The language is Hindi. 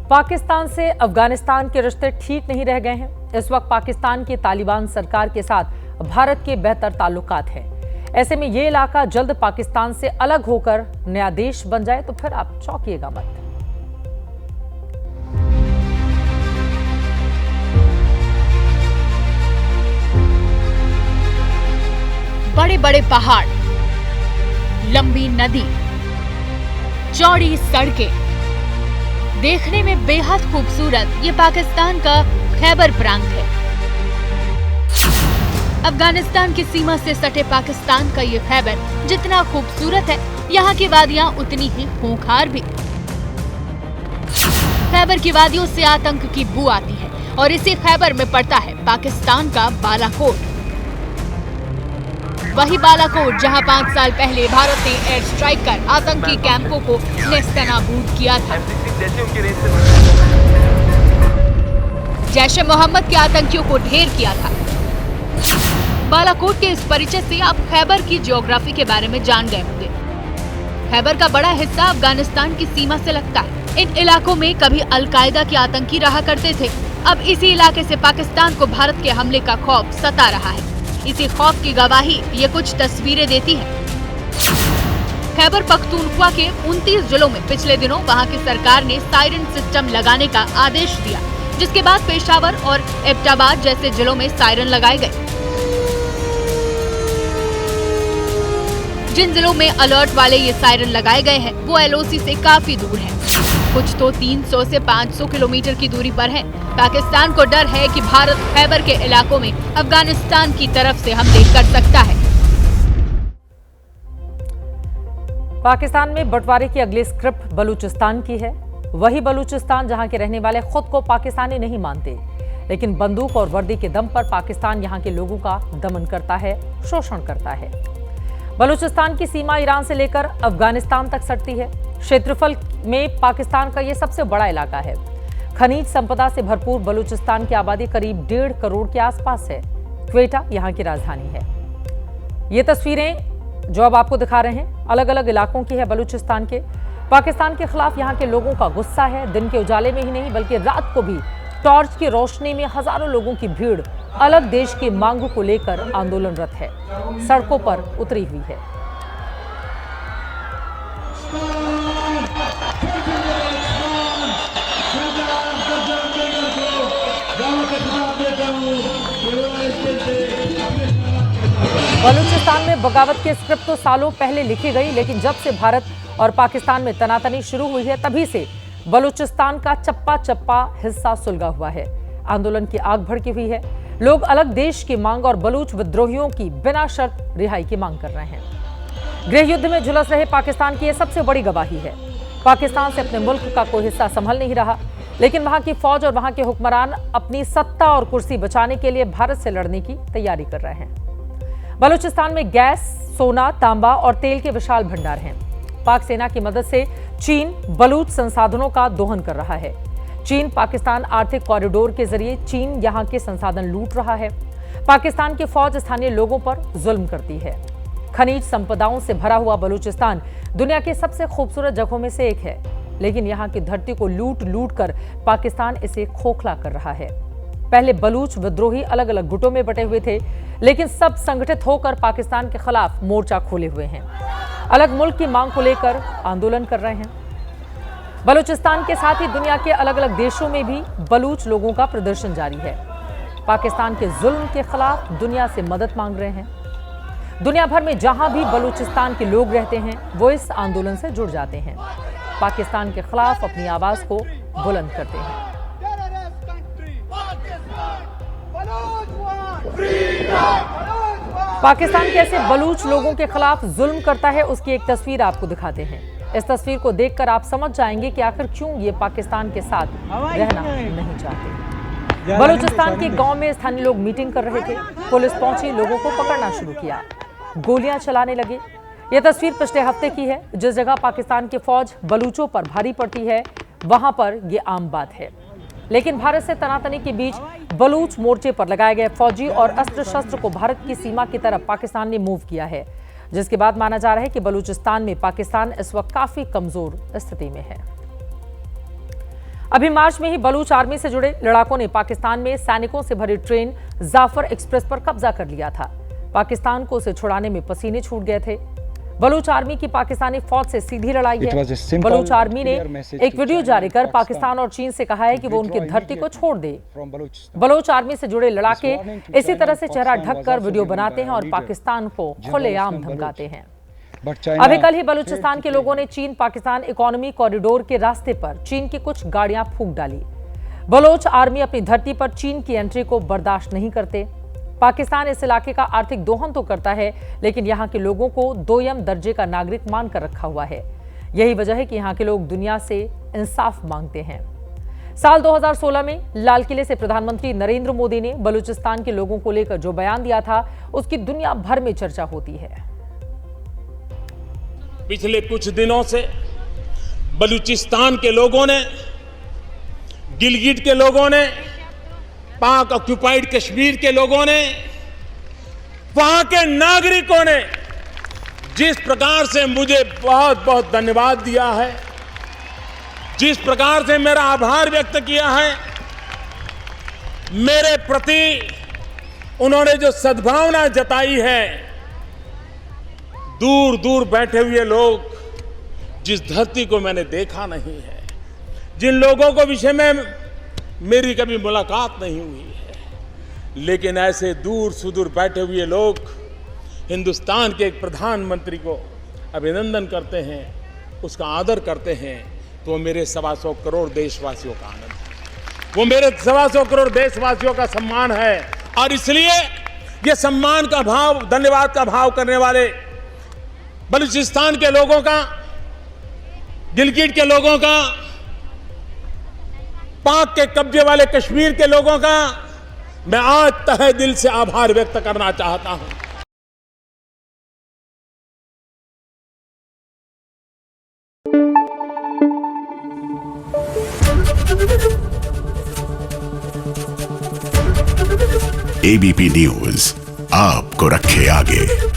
पाकिस्तान से अफगानिस्तान के रिश्ते ठीक नहीं रह गए हैं। इस वक्त पाकिस्तान की तालिबान सरकार के साथ भारत के बेहतर ताल्लुकात हैं। ऐसे में ये इलाका जल्द पाकिस्तान से अलग होकर नया देश बन जाए तो फिर आप चौंकिएगा मत। बड़े बड़े पहाड़, लंबी नदी, चौड़ी सड़कें, देखने में बेहद खूबसूरत ये पाकिस्तान का खैबर प्रांत है। अफगानिस्तान की सीमा से सटे पाकिस्तान का ये खैबर जितना खूबसूरत है, यहाँ की वादियाँ उतनी ही खूंखार भी। खैबर की वादियों से आतंक की बू आती है और इसी खैबर में पड़ता है पाकिस्तान का बालाकोट। वही बालाकोट जहां 5 साल पहले भारत ने एयर स्ट्राइक कर आतंकी कैंपों को नेस्तनाबूद किया था। जैश-ए मोहम्मद के आतंकियों को ढेर किया था। बालाकोट के इस परिचय से आप खैबर की ज्योग्राफी के बारे में जान गए होंगे। खैबर का बड़ा हिस्सा अफगानिस्तान की सीमा से लगता है। इन इलाकों में कभी अलकायदा के आतंकी रहा करते थे। अब इसी इलाके से पाकिस्तान को भारत के हमले का खौफ सता रहा है। इसी खौफ की गवाही ये कुछ तस्वीरें देती है। खैबर पख्तूनख्वा के 29 जिलों में पिछले दिनों वहां की सरकार ने सायरन सिस्टम लगाने का आदेश दिया, जिसके बाद पेशावर और एबटाबाद जैसे जिलों में सायरन लगाए गए। जिन जिलों में अलर्ट वाले ये सायरन लगाए गए हैं वो एलओसी से काफी दूर हैं। कुछ तो 300 से 500 किलोमीटर की दूरी पर हैं। पाकिस्तान को डर है कि भारत खैबर के इलाकों में अफगानिस्तान की तरफ से हमले कर सकता है। पाकिस्तान में बंटवारे की अगली स्क्रिप्ट बलूचिस्तान की है। वही बलूचिस्तान जहां के रहने वाले खुद को पाकिस्तानी नहीं मानते, लेकिन बंदूक और वर्दी के दम पर पाकिस्तान यहां के लोगों का दमन करता है, शोषण करता है। बलूचिस्तान की सीमा ईरान से लेकर अफगानिस्तान तक सटती है। क्षेत्रफल में पाकिस्तान का यह सबसे बड़ा इलाका है। खनिज संपदा से भरपूर बलूचिस्तान की आबादी करीब 1.5 करोड़ के आसपास है। क्वेटा यहाँ की राजधानी है। ये तस्वीरें जो अब आपको दिखा रहे हैं अलग अलग इलाकों की है बलूचिस्तान के। पाकिस्तान के खिलाफ यहाँ के लोगों का गुस्सा है। दिन के उजाले में ही नहीं बल्कि रात को भी टॉर्च की रोशनी में हजारों लोगों की भीड़ अलग देश की मांगों को लेकर आंदोलनरत है, सड़कों पर उतरी हुई है। बलूचिस्तान में बगावत की स्क्रिप्ट तो सालों पहले लिखी गई, लेकिन जब से भारत और पाकिस्तान में तनातनी शुरू हुई है तभी से बलूचिस्तान का चप्पा चप्पा हिस्सा सुलगा हुआ है। आंदोलन की आग भड़की हुई है। लोग अलग देश की मांग और बलूच विद्रोहियों की बिना शर्त रिहाई की मांग कर रहे हैं। गृह युद्ध में झुलस रहे पाकिस्तान की यह सबसे बड़ी गवाही है। पाकिस्तान से अपने मुल्क का कोई हिस्सा संभल नहीं रहा, लेकिन वहां की फौज और वहां के हुक्मरान अपनी सत्ता और कुर्सी बचाने के लिए भारत से लड़ने की तैयारी कर रहे हैं। बलूचिस्तान में गैस, सोना, तांबा और तेल के विशाल भंडार हैं। पाक सेना की मदद से चीन बलूच संसाधनों का दोहन कर रहा है। चीन पाकिस्तान आर्थिक कॉरिडोर के जरिए चीन यहां के संसाधन लूट रहा है। पाकिस्तान की फौज स्थानीय लोगों पर जुल्म करती है। खनिज संपदाओं से भरा हुआ बलूचिस्तान दुनिया की सबसे खूबसूरत जगहों में से एक है, लेकिन यहां की धरती को लूट लूट कर पाकिस्तान इसे खोखला कर रहा है। पहले बलूच विद्रोही अलग अलग गुटों में बटे हुए थे, लेकिन सब संगठित होकर पाकिस्तान के खिलाफ मोर्चा खोले हुए हैं। अलग मुल्क की मांग को लेकर आंदोलन कर रहे हैं। बलूचिस्तान के साथ ही दुनिया के अलग अलग देशों में भी बलूच लोगों का प्रदर्शन जारी है। पाकिस्तान के जुल्म के खिलाफ दुनिया से मदद मांग रहे हैं। दुनिया भर में जहां भी बलूचिस्तान के लोग रहते हैं वो इस आंदोलन से जुड़ जाते हैं। पाकिस्तान के खिलाफ अपनी आवाज को बुलंद करते हैं। पाकिस्तान कैसे बलूच लोगों के खिलाफ जुल्म करता है उसकी एक तस्वीर आपको दिखाते हैं। इस तस्वीर को देखकर आप समझ जाएंगे कि आखिर क्यों ये पाकिस्तान के साथ रहना नहीं चाहते। बलूचिस्तान के गांव में स्थानीय लोग मीटिंग कर रहे थे। पुलिस पहुंची, लोगों को पकड़ना शुरू किया, गोलियां चलाने लगे। यह तस्वीर पिछले हफ्ते की है। जिस जगह पाकिस्तान की फौज बलूचों पर भारी पड़ती है वहां पर यह आम बात है, लेकिन भारत से तनातनी के बीच बलूच मोर्चे पर लगाए गए फौजी और अस्त्र शस्त्र को भारत की सीमा की तरफ पाकिस्तान ने मूव किया है, जिसके बाद माना जा रहा है कि बलूचिस्तान में पाकिस्तान इस वक्त काफी कमजोर स्थिति में है। अभी मार्च में ही बलूच आर्मी से जुड़े लड़ाकों ने पाकिस्तान में सैनिकों से भरी ट्रेन जाफर एक्सप्रेस पर कब्जा कर लिया था। पाकिस्तान को उसे छुड़ाने में पसीने छूट गए थे। बलूच आर्मी की पाकिस्तानी फौज से सीधी लड़ाई है। बलूच आर्मी ने एक वीडियो जारी कर पाकिस्तान और चीन से कहा है कि वो उनकी धरती को छोड़ दे। बलूच आर्मी से जुड़े लड़ाके इसी तरह से चेहरा ढककर वीडियो बनाते हैं और पाकिस्तान को खुलेआम धमकाते हैं। अभी कल ही बलूचिस्तान के लोगों ने चीन पाकिस्तान इकोनॉमी कॉरिडोर के रास्ते पर चीन की कुछ गाड़ियां फूंक डाली। बलोच आर्मी अपनी धरती पर चीन की एंट्री को बर्दाश्त नहीं करते। पाकिस्तान इस इलाके का आर्थिक दोहन तो करता है, लेकिन यहाँ के लोगों को दोयम दर्जे का नागरिक मानकर रखा हुआ है। यही वजह है कि यहाँ के लोग दुनिया से इंसाफ मांगते हैं। साल 2016 में लाल किले से प्रधानमंत्री नरेंद्र मोदी ने बलूचिस्तान के लोगों को लेकर जो बयान दिया था, उसकी दुनिया भर में चर्चा होती है। पिछले कुछ दिनों से बलूचिस्तान के लोगों ने, गिलगिट के लोगों ने, पाक ऑक्युपाइड कश्मीर के लोगों ने, वहां के नागरिकों ने जिस प्रकार से मुझे बहुत बहुत धन्यवाद दिया है, जिस प्रकार से मेरा आभार व्यक्त किया है, मेरे प्रति उन्होंने जो सद्भावना जताई है, दूर दूर बैठे हुए लोग, जिस धरती को मैंने देखा नहीं है, जिन लोगों को विषय में मेरी कभी मुलाकात नहीं हुई है, लेकिन ऐसे दूर सुदूर बैठे हुए लोग हिंदुस्तान के एक प्रधानमंत्री को अभिनंदन करते हैं, उसका आदर करते हैं, तो मेरे 125 करोड़ देशवासियों का आनंद है, वो मेरे 125 करोड़ देशवासियों का सम्मान है। और इसलिए ये सम्मान का भाव, धन्यवाद का भाव करने वाले बलूचिस्तान के लोगों का, गिलगिट के लोगों का, पाक के कब्जे वाले कश्मीर के लोगों का मैं आज तहे दिल से आभार व्यक्त करना चाहता हूं। एबीपी न्यूज आपको रखे आगे।